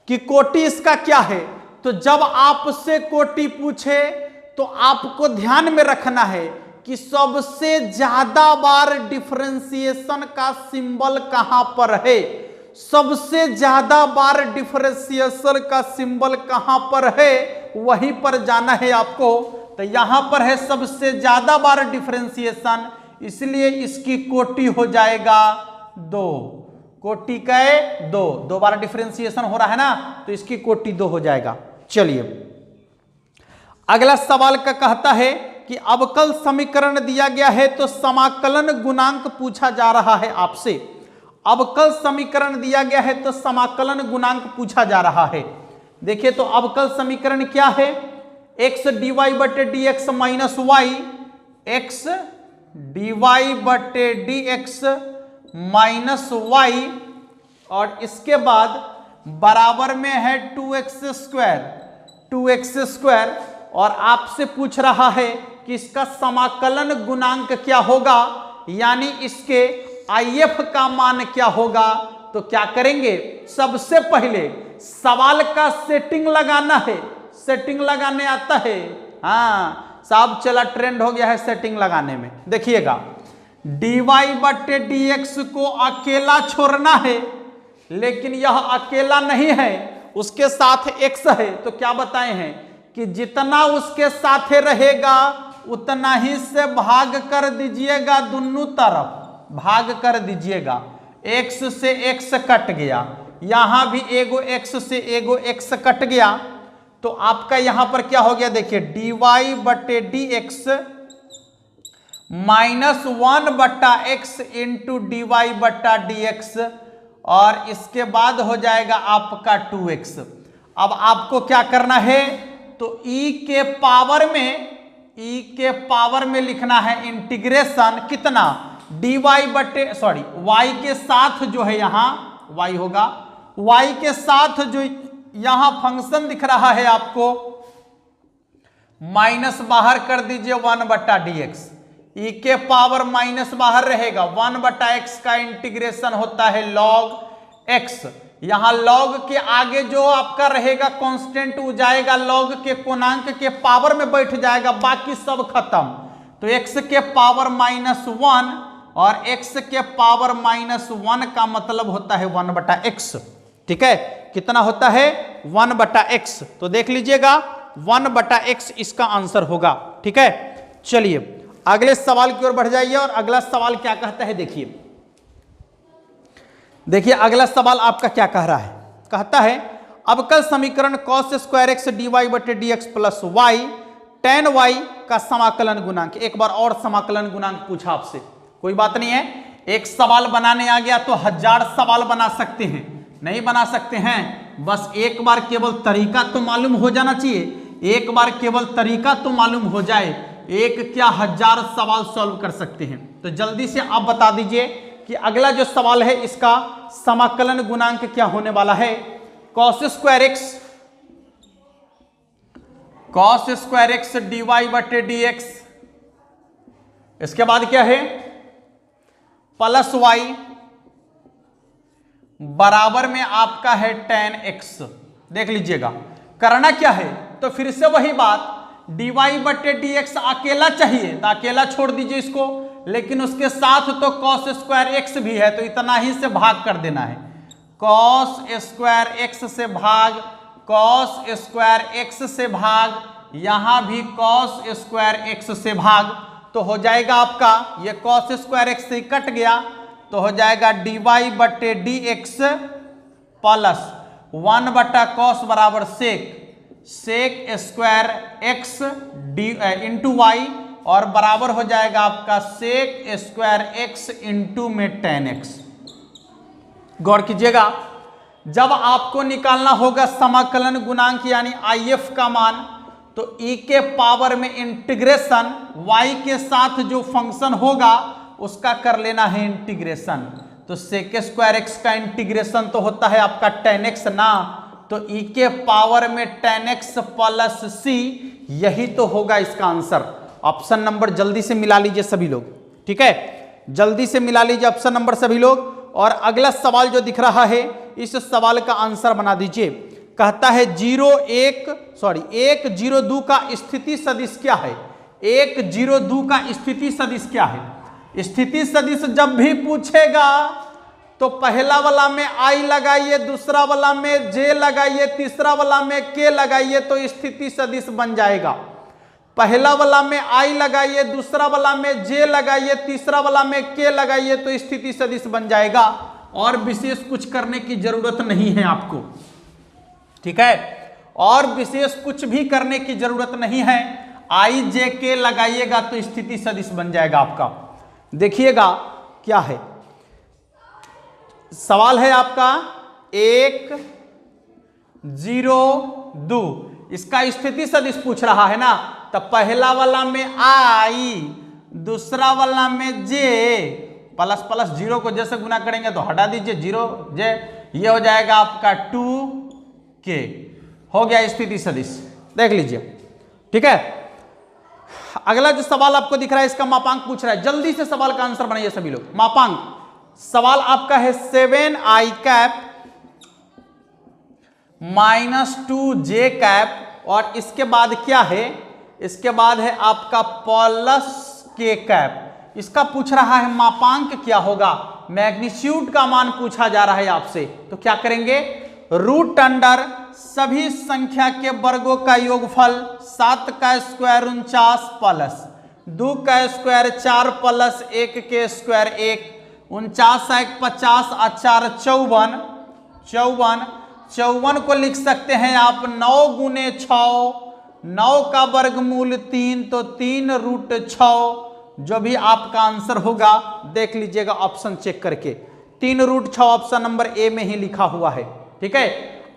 कि कोटि इसका क्या है। तो जब आपसे कोटि पूछे तो आपको ध्यान में रखना है कि सबसे ज्यादा बार डिफरेंशिएशन का सिंबल कहां पर है, सबसे ज्यादा बार डिफरेंशिएशन का सिंबल कहां पर है, वहीं पर जाना है आपको। तो यहां पर है सबसे ज्यादा बार डिफरेंशिएशन, इसलिए इसकी कोटि हो जाएगा 2। कोटि का 2 बार डिफरेंशिएशन हो रहा है ना, तो इसकी कोटि 2 हो जाएगा। चलिए अगला सवाल का कहता है कि अवकल समीकरण दिया गया है तो समाकलन गुणांक पूछा जा रहा है आपसे। अवकल समीकरण दिया गया है तो समाकलन गुणांक पूछा जा रहा है। देखिए तो अवकल समीकरण क्या है, x dy बटे dx minus y, x dy बटे dx माइनस y, और इसके बाद बराबर में है 2x², और आपसे पूछ रहा है कि इसका समाकलन गुणांक क्या होगा, यानी इसके IF का मान क्या होगा। तो क्या करेंगे, सबसे पहले सवाल का सेटिंग लगाना है। सेटिंग लगाने आता है? हाँ साहब, चला ट्रेंड हो गया है सेटिंग लगाने में। देखिएगा dy बटे dx को अकेला छोड़ना है, लेकिन यह अकेला नहीं है, उसके साथ x है। तो क्या बताए हैं कि जितना उसके साथ रहेगा उतना ही से भाग कर दीजिएगा, दोनों तरफ भाग कर दीजिएगा। x से x कट गया, यहां भी एगो x से एगो x कट गया, तो आपका यहां पर क्या हो गया, देखिए dy बटे D x -1/x into d y बटा डी एक्स, और इसके बाद हो जाएगा आपका 2x। अब आपको क्या करना है, तो e के पावर में लिखना है इंटीग्रेशन कितना, dy बटे y के साथ जो है यहां y होगा, y के साथ जो यहां फंक्शन दिख रहा है आपको, माइनस बाहर कर दीजिए 1/dx, e के पावर माइनस बाहर रहेगा, 1/x का इंटीग्रेशन होता है log x। यहां log के आगे जो आपका रहेगा कांस्टेंट वो जाएगा log के पूर्णांक के पावर में बैठ जाएगा, बाकी सब खत्म। तो x के पावर -1 और x के पावर -1 का मतलब होता है 1/x। ठीक है, कितना होता है 1/x। तो देख लीजिएगा 1/x इसका आंसर होगा। ठीक है, चलिए अगले सवाल की ओर बढ़ जाइए, और अगला सवाल क्या कहता है, देखिए अगला सवाल आपका क्या कह रहा है, कहता है अवकल समीकरण cos square x D Y बटे D X plus Y tan y का समाकलन गुणांक। एक बार और समाकलन गुणांक पूछा आपसे, कोई बात नहीं है, एक सवाल बनाने आ गया तो 1000 सवाल बना सकते हैं, नहीं बना सकते हैं, बस एक बार केवल तरीका तो मालूम हो जाना चाहिए, एक बार केवल तरीका तो मालूम हो जाए, एक क्या 1000 सवाल सॉल्व कर सकते हैं। तो जल्दी से आप बता दीजिए कि अगला जो सवाल है इसका समाकलन गुणांक क्या होने वाला है, cos square x D Y बटे डी एक्स, इसके बाद क्या है प्लस वाई बराबर में आपका है tan x। देख लीजिएगा करना क्या है, तो फिर से वही बात, dy बटे dx अकेला चाहिए तो अकेला छोड़ दीजिए इसको, लेकिन उसके साथ तो cos स्क्वायर एक्स भी है, तो इतना ही से भाग कर देना है, cos स्क्वायर एक्स से भाग, cos स्क्वायर एक्स से भाग, यहां भी cos स्क्वायर एक्स से भाग, तो हो जाएगा आपका ये cos स्क्वायर एक्स से कट गया, तो हो जाएगा dy बटे डी एक्स प्लस 1/cos बराबर sec square x into y, और बराबर हो जाएगा आपका सेक स्क्वायर एक्स इंटू में tan x। गौर कीजिएगा, जब आपको निकालना होगा समाकलन गुणांक यानी IF का मान, तो e के पावर में इंटीग्रेशन y के साथ जो फंक्शन होगा उसका कर लेना है इंटीग्रेशन। तो सेक स्क्वायर एक्स का इंटीग्रेशन तो होता है आपका tan x ना, तो e के पावर में tan x प्लस c, यही तो होगा इसका आंसर। ऑप्शन नंबर जल्दी से मिला लीजिए सभी लोग, ठीक है, जल्दी से मिला लीजिए ऑप्शन नंबर सभी लोग। और अगला सवाल जो दिख रहा है इस सवाल का आंसर बना दीजिए। कहता है 102 का स्थिति सदिश क्या है। 102 का स्थिति सदिश क्या है। स्थिति सदिश जब भी पूछेगा तो पहला वाला में आई लगाइए, दूसरा वाला में जे लगाइए, तीसरा वाला में के लगाइए, तो स्थिति सदिश बन जाएगा। पहला वाला में आई लगाइए, दूसरा वाला में जे लगाइए, तीसरा वाला में के लगाइए, तो स्थिति सदिश बन जाएगा। और विशेष कुछ करने की जरूरत नहीं है आपको, ठीक है, और विशेष कुछ भी करने की जरूरत नहीं है। आई जे के लगाइएगा तो स्थिति सदिश बन जाएगा आपका। देखिएगा क्या है सवाल, है आपका 102, इसका स्थिति सदिश पूछ रहा है ना, तो पहला वाला में आई, दूसरा वाला में जे, प्लस प्लस जीरो को जैसे गुना करेंगे तो हटा दीजिए जीरो जे, ये हो जाएगा आपका 2k, हो गया स्थिति सदिश। देख लीजिए, ठीक है। अगला जो सवाल आपको दिख रहा है इसका मापांक पूछ रहा है, जल्दी से सवाल का आंसर बनाइए सभी लोग। मापांक सवाल आपका है 7i कैप -2j कैप, और इसके बाद क्या है, इसके बाद है आपका प्लस k कैप। इसका पूछ रहा है मापांक क्या होगा, मैग्नीट्यूड का मान पूछा जा रहा है आपसे। तो क्या करेंगे, रूट अंडर सभी संख्या के वर्गों का योगफल 7 का स्क्वायर 49 प्लस 2 का स्क्वायर 4 प्लस 1 के स्क्वायर 1, 49 1 50 और 4 54, 54 को लिख सकते हैं आप 9 गुने 6, 9 का वर्गमूल 3, तो 3 रूट 6। जो भी आपका आंसर होगा देख लीजिएगा ऑप्शन चेक करके, 3 रूट 6 ऑप्शन नंबर ए में ही लिखा हुआ है। ठीक है,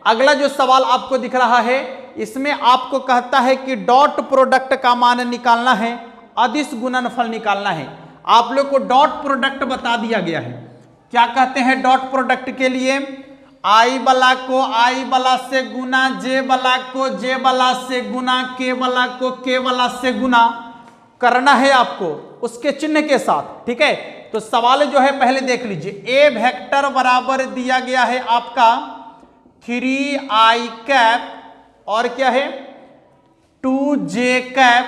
अगला जो सवाल आपको दिख रहा है इसमें आपको कहता है कि डॉट प्रोडक्ट का मान निकालना है, अदिश गुणनफल निकालना है। आप लोग को डॉट प्रोडक्ट बता दिया गया है। क्या कहते हैं डॉट प्रोडक्ट के लिए? आई वाला को आई वाला से गुना, जे वाला को जे वाला से गुना, के वाला को के वाला से गुना करना है आपको उसके चिन्ह के साथ। ठीक है, तो सवाल जो है पहले देख लीजिए। ए वेक्टर बराबर दिया गया है आपका 3i कैप और क्या है 2j cap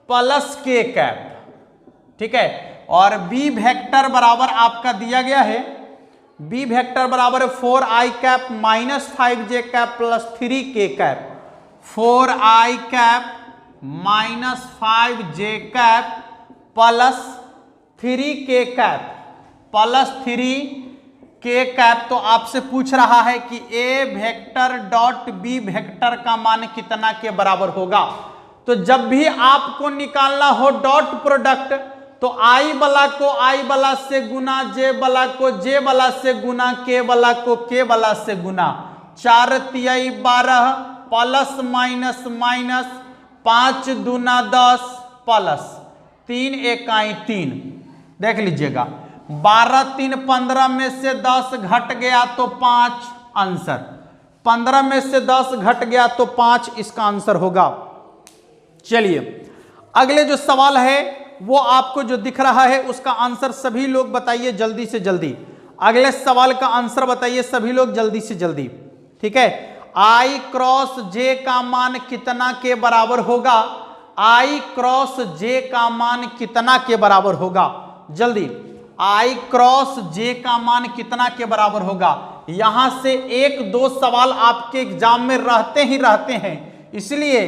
plus k cap. ठीक है, और बी वेक्टर बराबर आपका दिया गया है, बी वेक्टर बराबर 4i cap minus 5j cap plus 3k cap, 4i cap minus 5j cap plus 3k cap plus 3k cap. तो आपसे पूछ रहा है कि ए वेक्टर डॉट बी वेक्टर का मान कितना के बराबर होगा। तो जब भी आपको निकालना हो डॉट प्रोडक्ट तो आई वाला को आई वाला से गुना, जे वाला को जे वाला से गुना, के वाला को के वाला से गुना, 4 तिहाई 12 प्लस माइनस माइनस 5 दूना 10 प्लस 3 इकाई 3। देख लीजिएगा 12 3 15 में से 10 घट गया तो 5 आंसर, 15 में से 10 घट गया तो 5 इसका आंसर होगा। चलिए अगले जो सवाल है वो आपको जो दिख रहा है उसका आंसर सभी लोग बताइए जल्दी से जल्दी। अगले सवाल का आंसर बताइए सभी लोग जल्दी से जल्दी। ठीक है, आई क्रॉस जे का मान कितना के बराबर होगा? आई क्रॉस जे का मान कितना के बराबर होगा? जल्दी, आई क्रॉस जे का मान कितना के बराबर होगा? यहां से 1-2 सवाल आपके एग्जाम में रहते ही रहते हैं, इसलिए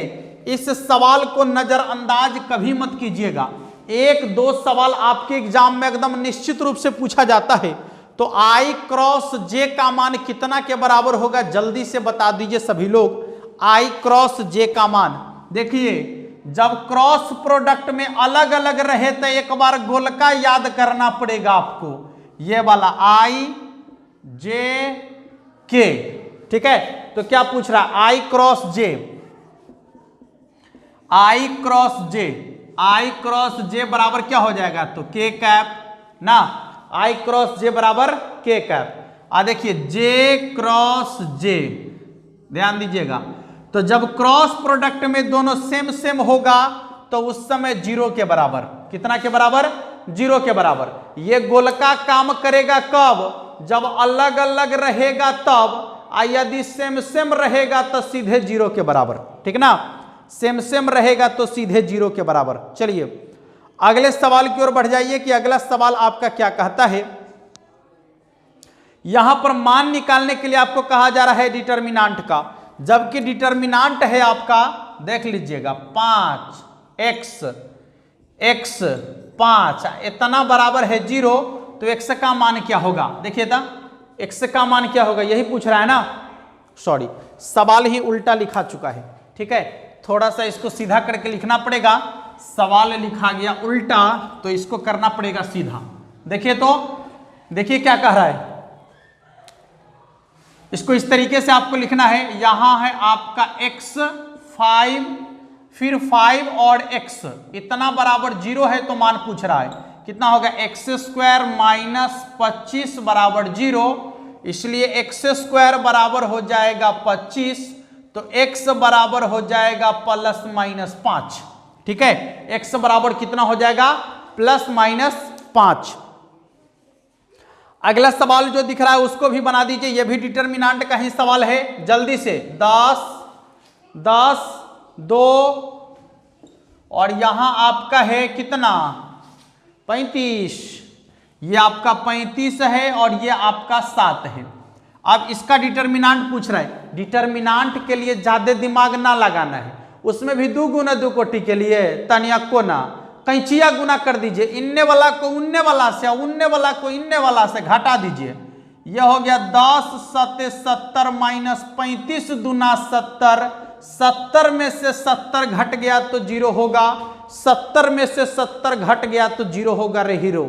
इस सवाल को नजरअंदाज कभी मत कीजिएगा। 1-2 सवाल आपके एग्जाम में एकदम निश्चित रूप से पूछा जाता है। तो आई क्रॉस जे का मान कितना के बराबर होगा? जल्दी से बता दीजिए सभी लोग। आई क्रॉस जे का मान, देखिए जब क्रॉस प्रोडक्ट में अलग अलग रहे तो एक बार गोलका याद करना पड़ेगा आपको, ये वाला आई जे के। ठीक है, तो क्या पूछ रहा है? आई क्रॉस जे, आई क्रॉस जे, आई क्रॉस जे बराबर क्या हो जाएगा? तो के कैप ना, आई क्रॉस जे बराबर के कैप। देखिए जे क्रॉस जे, ध्यान दीजिएगा। तो जब क्रॉस प्रोडक्ट में दोनों सेम सेम होगा तो उस समय 0 के बराबर, कितना के बराबर? 0 के बराबर। ये गोलका काम करेगा कब? जब अलग अलग रहेगा तब, यदि सेम सेम रहेगा तो सीधे 0 के बराबर। ठीक ना, सेम सेम रहेगा तो सीधे 0 के बराबर। चलिए अगले सवाल की ओर बढ़ जाइए कि अगला सवाल आपका क्या कहता है। यहां पर मान निकालने के लिए आपको कहा जा रहा है डिटर्मिनांट का, जबकि डिटर्मिनांट है आपका, देख लीजिएगा 5x 5 इतना बराबर है 0, तो x का मान क्या होगा? देखिए था x का मान क्या होगा, यही पूछ रहा है ना। सॉरी, सवाल ही उल्टा लिखा चुका है। ठीक है, थोड़ा सा इसको सीधा करके लिखना पड़ेगा, सवाल लिखा गया उल्टा तो इसको करना पड़ेगा सीधा। देखिए तो देखिए क्या कह रहा है, इसको इस तरीके से आपको लिखना है। यहां है आपका x 5 फिर 5 और x इतना बराबर 0 है तो मान पूछ रहा है कितना होगा? x² माइनस 25 बराबर 0, इसलिए x² बराबर हो जाएगा 25, तो x बराबर हो जाएगा प्लस माइनस 5। ठीक है, x बराबर कितना हो जाएगा? Plus minus 5। अगला सवाल जो दिख रहा है उसको भी बना दीजिए, यह भी डिटर्मिनांट का ही सवाल है। जल्दी से 10 10 2 और यहां आपका है कितना? 35। ये आपका 35 है और ये आपका 7 है। अब इसका डिटर्मिनांट पूछ रहा है। डिटर्मिनांट के लिए ज्यादा दिमाग ना लगाना है, उसमें भी 2 गुना 2 कोटि के लिए तनिया को ना, कैंचिया गुना कर दीजिए, इनने वाला को उनने वाला से, उनने वाला को इनने वाला से घटा दीजिए। यह हो गया 10 सत्ते 70 माइनस 35 दूना 70, 70 में से 70 घट गया तो 0 होगा, 70 में से 70 घट गया तो 0 होगा रे हीरो।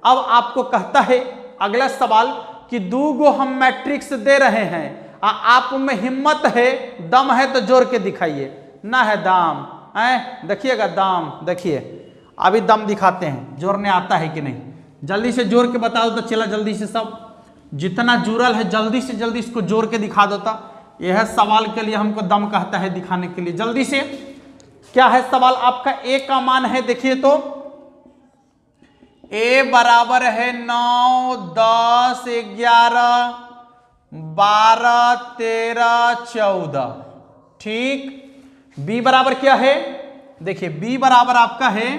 अब आपको कहता है अगला सवाल कि 2 गो हम मैट्रिक्स दे रहे हैं, आप में हिम्मत है, दम है तो जोड़ के दिखाइए। ना है दाम, देखिएगा दाम, देखिए अभी दम दिखाते हैं, जोड़ने आता है कि नहीं। जल्दी से जोड़ के बता दो तो चला, जल्दी से सब जितना जुड़ल है जल्दी से जल्दी इसको जोड़ के दिखा देता। यह सवाल के लिए हमको दम कहता है दिखाने के लिए। जल्दी से क्या है सवाल आपका? ए का मान है, देखिए तो ए बराबर है 9 10 11 12 13 14, ठीक। बी बराबर क्या है? देखिए बी बराबर आपका है,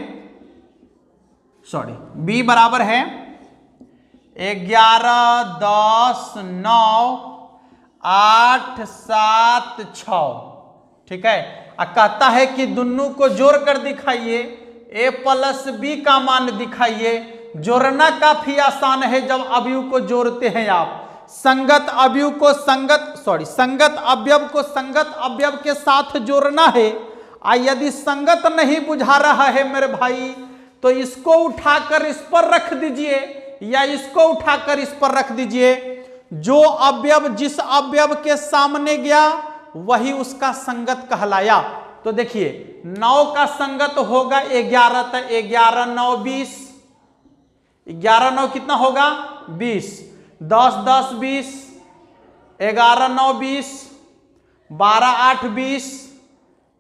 सॉरी, बी बराबर है 11 10 9 8 7 6, ठीक है। कहता है कि दोनों को जोड़ कर दिखाइए, ए प्लस बी का मान दिखाइए। जोड़ना काफी आसान है जब अवयव को जोड़ते हैं आप। संगत अवयव को संगत अवयव को संगत अवयव के साथ जोड़ना है। यदि संगत नहीं बुझा रहा है मेरे भाई तो इसको उठाकर इस पर रख दीजिए या इसको उठाकर इस पर रख दीजिए। जो अवयव जिस अवयव के सामने गया वही उसका संगत कहलाया। तो देखिए 9 का संगत होगा 11, तो 11 9 20, 11 9 कितना होगा 20, 10 10 20, 11 9 20, 12 8 20,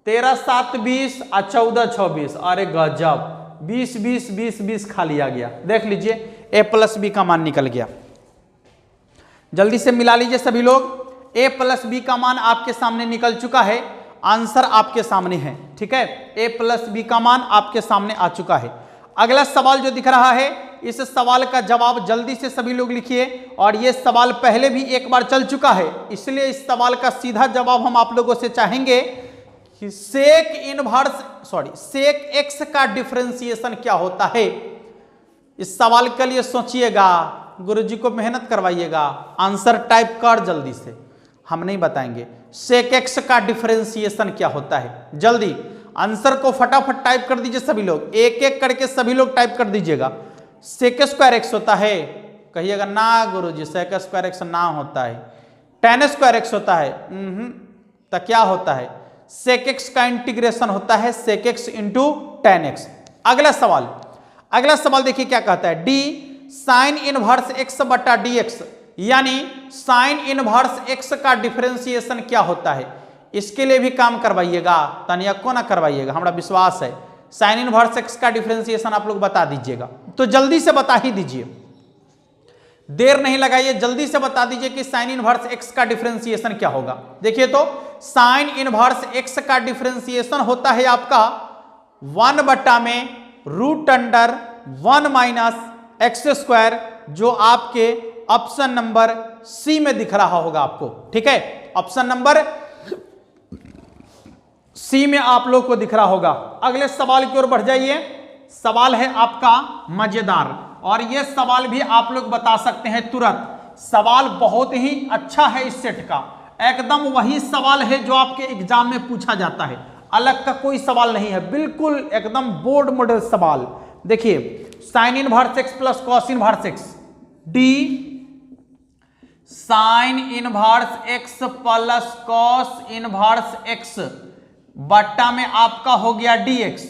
13 7 20 और 14 6 20। अरे गजब, 20 20 20 20 खा लिया गया। देख लीजिए ए प्लस बी का मान निकल गया। जल्दी से मिला लीजिए सभी लोग। ए प्लस बी का मान आपके सामने निकल चुका है, आंसर आपके सामने है, ठीक है। ए प्लस बी का मान आपके सामने आ चुका है। अगला सवाल जो दिख रहा है, इस सवाल का जवाब जल्दी से सभी लोग लिखिए। और ये सवाल पहले भी एक बार चल चुका है, इसलिए इस सवाल का सीधा जवाब हम आप लोगों से चाहेंगे कि सेक एक्स का डिफरेंशिएशन क्या होता है। इस सवाल के लिए सोचिएगा, गुरुजी को मेहनत करवाइएगा, आंसर टाइप कर जल्दी से, हम नहीं बताएंगे। सेक एक्स का डिफरेंशिएशन क्या होता है, जल्दी आंसर को फटाफट टाइप कर दीजिए सभी लोग, एक एक करके सभी लोग टाइप कर दीजिएगा। सेक स्क्वायर एक्स होता है, कहिएगा ना गुरुजी सेक स्क्वायर एक्स ना होता है, टेन स्क्वायर एक्स होता है, तो क्या होता है, सेक एक्स का इंटीग्रेशन होता है sec x into tan x. अगला सवाल देखिए क्या कहता है, डी साइन इनवर्स एक्स बटा डी एक्स, यानी साइन इनवर्स एक्स का डिफरेंशिएशन क्या होता है। इसके लिए भी काम करवाइएगा, तनिया को ना करवाइएगा, हमारा विश्वास है। साइन इनवर्स एक्स का डिफरेंशिएशन आप लोग बता दीजिएगा, तो जल्दी से बता ही दीजिए, देर नहीं लगाइए, जल्दी से बता दीजिए कि साइन इनवर्स एक्स का डिफरेंशिएशन क्या होगा। देखिए तो साइन इनवर्स एक्स का डिफरेंशिएशन होता है आपका 1 बटा में root under 1 minus x square, जो आपके ऑप्शन नंबर सी में दिख रहा होगा आपको, ठीक है। ऑप्शन नंबर सी में आप लोग को दिख रहा होगा। अगले सवाल की ओर बढ़ जाइए। सवाल है आपका मजेदार, और यह सवाल भी आप लोग बता सकते हैं तुरंत। सवाल बहुत ही अच्छा है इस सेट का, एकदम वही सवाल है जो आपके एग्जाम में पूछा जाता है, अलग का कोई सवाल नहीं है, बिल्कुल एकदम बोर्ड मॉडल सवाल। देखिए sign inverse x plus cos inverse x, D sine inverse x plus cos inverse x बट्टा में आपका हो गया dx।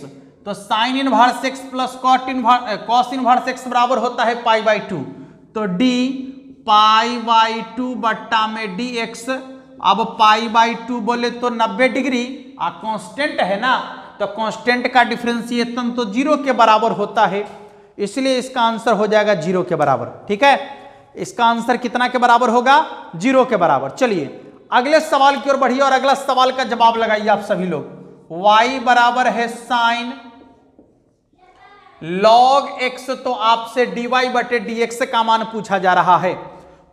तो sine inverse x plus cos inverse x बराबर होता है पाई बाई 2, तो d पाई बाई 2 बट्टा में dx। अब पाई बाई 2 बोले तो 90 डिग्री, कांस्टेंट है ना, तो कांस्टेंट का डिफरेंशिएशन तो 0 के बराबर होता है, इसलिए इसका आंसर हो जाएगा 0 के बराबर, ठीक है। इसका आंसर कितना के बराबर होगा, 0 के बराबर। चलिए अगले सवाल की ओर बढ़िए और अगला सवाल का जवाब लगाइए आप सभी लोग। y बराबर है साइन log x, तो आपसे dy बटे dx का मान पूछा जा रहा है।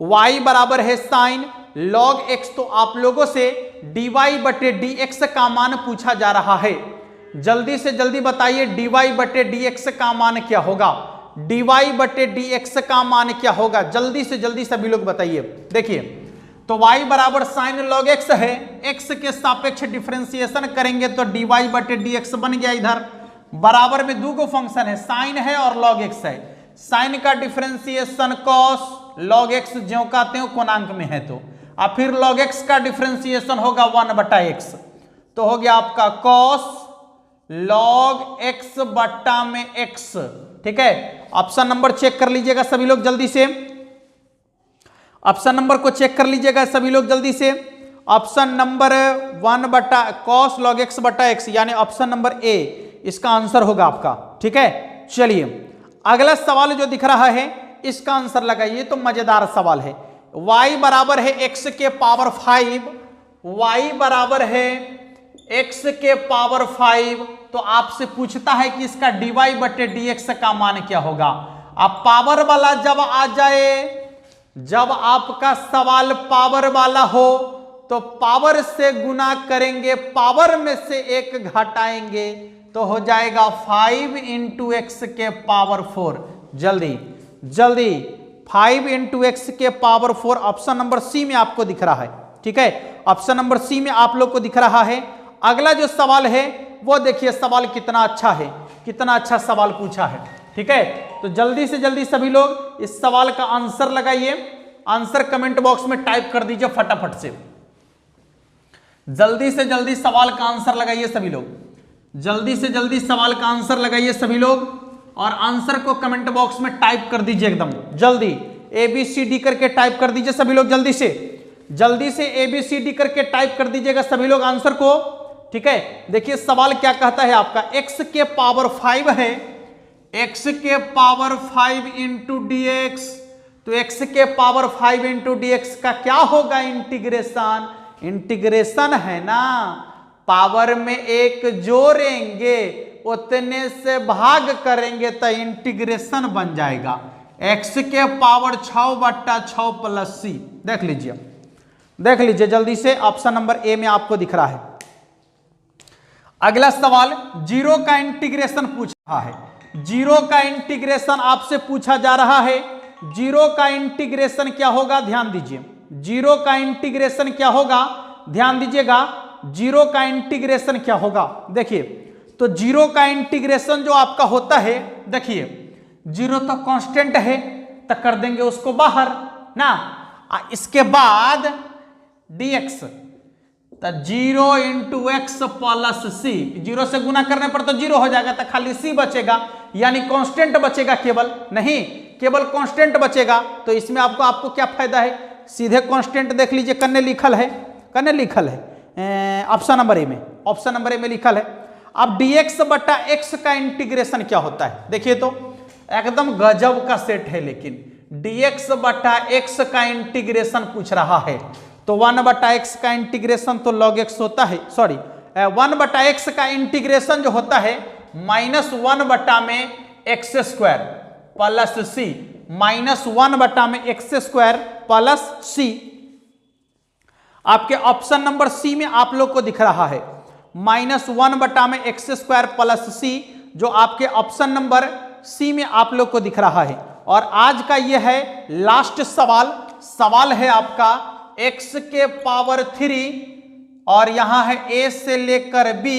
y बराबर है साइन log x, तो आप लोगों से dy बटे dx का मान पूछा जा रहा है। जल्दी से जल्दी बताइए dy बटे dx का मान क्या होगा, dy बटे dx का मान क्या होगा, जल्दी से जल्दी सभी लोग बताइए। देखिए तो y बराबर साइन लॉग x है, x के सापेक्ष डिफरेंशिएशन करेंगे तो dy बटे dx बन गया। इधर बराबर में दो फंक्शन है, साइन है और लॉग x है। साइन का डिफरेंशिएशन cos लॉग x ज्यों का त्यों कोणांक में है तो, और फिर लॉग x का डिफरेंशिएशन होगा 1 बटा x, तो हो गया आपका cos लॉग x बट्टा में x। ठीक है, ऑप्शन नंबर चेक कर लीजिएगा सभी लोग जल्दी से, ऑप्शन नंबर को चेक कर लीजिएगा सभी लोग जल्दी से। ऑप्शन नंबर 1 बटा cos लॉग x बटा x यानी ऑप्शन नंबर ए इसका आंसर होगा आपका। ठीक है, चलिए अगला सवाल जो दिख रहा है इसका आंसर लगाइए, तो मजेदार सवाल है। y बराबर है x के पावर 5, y बराबर है x के पावर 5, तो आपसे पूछता है कि इसका dy बटे dx का मान क्या होगा। अब पावर वाला जब आ जाए, जब आपका सवाल पावर वाला हो तो पावर से गुना करेंगे, पावर में से एक घटाएंगे तो हो जाएगा 5 इंटू एक्स के पावर 4। जल्दी जल्दी 5 इंटू एक्स के पावर 4 ऑप्शन नंबर सी में आपको दिख रहा है। ठीक है, ऑप्शन नंबर सी में आप लोग को दिख रहा है। अगला जो सवाल है वो देखिए, सवाल कितना अच्छा है, कितना अच्छा सवाल पूछा है। ठीक है, तो जल्दी से जल्दी सभी लोग इस सवाल का आंसर लगाइए, आंसर कमेंट बॉक्स में टाइप कर दीजिए फटाफट से। जल्दी से जल्दी सवाल का आंसर लगाइए सभी लोग, जल्दी से जल्दी सवाल का आंसर लगाइए सभी लोग, और आंसर को कमेंट बॉक्स में टाइप कर दीजिए एकदम जल्दी, ABCD करके टाइप कर दीजिए सभी लोग जल्दी से, जल्दी से ABCD करके टाइप कर दीजिएगा सभी लोग आंसर को। ठीक है, देखिए सवाल क्या कहता है आपका, x के पावर 5 है, x के पावर 5 इंटू dx, तो x के पावर 5 इंटू dx का क्या होगा इंटीग्रेशन, इंटीग्रेशन है ना, पावर में एक जोड़ेंगे उतने से भाग करेंगे तो इंटीग्रेशन बन जाएगा। x के पावर 6 बट्टा 6 प्लस c, देख लीजिए, देख लीजिए जल्दी से, ऑप्शन नंबर ए में आपको दिख रहा है। अगला सवाल जीरो का इंटीग्रेशन पूछ रहा है, जीरो का इंटीग्रेशन आपसे पूछा जा रहा है। जीरो का इंटीग्रेशन क्या होगा, ध्यान दीजिए, जीरो का इंटीग्रेशन क्या होगा, ध्यान दीजिएगा, जीरो का इंटीग्रेशन क्या होगा। देखिए तो जीरो का इंटीग्रेशन जो आपका होता है, देखिए जीरो तो कांस्टेंट है तो कर देंगे उसको बाहर ना, इसके बाद dx, तो जीरो इंटू एक्स प्लस सी, जीरो से गुना करने पर तो जीरो हो जाएगा, तो खाली सी बचेगा, यानी कांस्टेंट बचेगा, केवल नहीं, केवल कांस्टेंट बचेगा। तो इसमें आपको क्या फायदा है, सीधे कांस्टेंट देख लीजिए, कन्ने लिखल है, कन्ने लिखल है ऑप्शन नंबर ए में, ऑप्शन नंबर ए में लिखल है। अब dx बटा x का इंटीग्रेशन क्या होता है, देखिए तो एकदम गजब का सेट है, लेकिन dx बटा x का इंटीग्रेशन पूछ रहा है, तो 1 बटा x का इंटीग्रेशन तो log x होता है, सॉरी 1 बटा x का इंटीग्रेशन जो होता है -1 बटा में x स्क्वायर प्लस c, -1 बटा में x स्क्वायर प्लस c। आपके ऑप्शन नंबर सी में आप लोग को दिख रहा है -1 बटा में x स्क्वायर प्लस c, जो आपके ऑप्शन नंबर सी में आप लोग को दिख रहा है। और आज का यह है लास्ट सवाल, सवाल है आपका x के पावर 3 और यहां है a से लेकर b,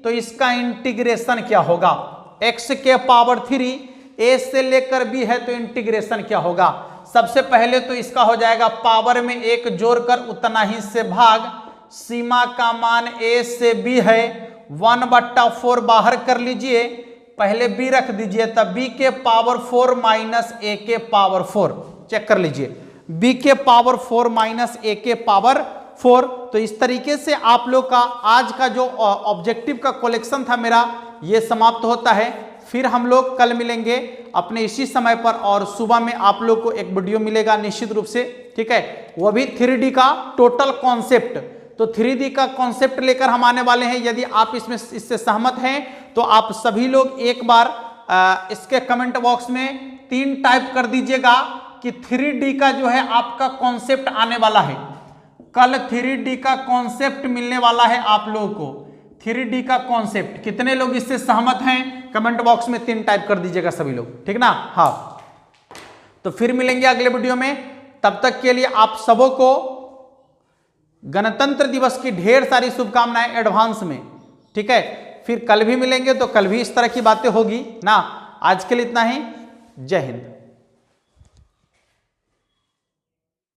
तो इसका इंटीग्रेशन क्या होगा। x के पावर 3 a से लेकर b है तो इंटीग्रेशन क्या होगा। सबसे पहले तो इसका हो जाएगा पावर में एक जोड़कर उतना ही से भाग, सीमा का मान a से b है, 1/4 बाहर कर लीजिए, पहले b रख दीजिए, तब b के पावर 4 माइनस a के पावर 4, चेक कर लीजिए, b के पावर 4 माइनस a के पावर 4। तो इस तरीके से आप लोग का आज का जो ऑब्जेक्टिव का कलेक्शन था मेरा ये समाप्त होता है। फिर हम लोग कल मिलेंगे अपने इसी समय पर, और सुबह में आप लोग को एक वीडियो मिलेगा निश्चित रूप से, ठीक है, वो भी 3D का टोटल कॉन्सेप्ट। तो 3D का कॉन्सेप्ट लेकर हम आने वाले हैं। यदि आप इससे सहमत हैं तो आप सभी लोग एक बार इसके कमेंट बॉक्स में 3 टाइप कर दीजिएगा कि 3D का जो है आपका कॉन्सेप्ट आने वाला है। कल 3D का कॉन्सेप्ट मिलने वाला है आप लोगों को। 3D का कॉन्सेप्ट, कितने लोग इससे सहमत हैं? कमेंट बॉक्स में 3 टाइप कर दीजिएगा सभी लोग, ठीक ना? हाँ, तो फिर मिलेंगे अगले वीडियो में। तब तक के लिए आप सबों को गणतंत्र दिवस की ढेर सारी शुभकामनाएं एडवांस में, ठीक है? फिर कल भी मिलेंगे तो कल भी इस तरह की बातें होगी ना। आज के लिए इतना ही, जय हिंद।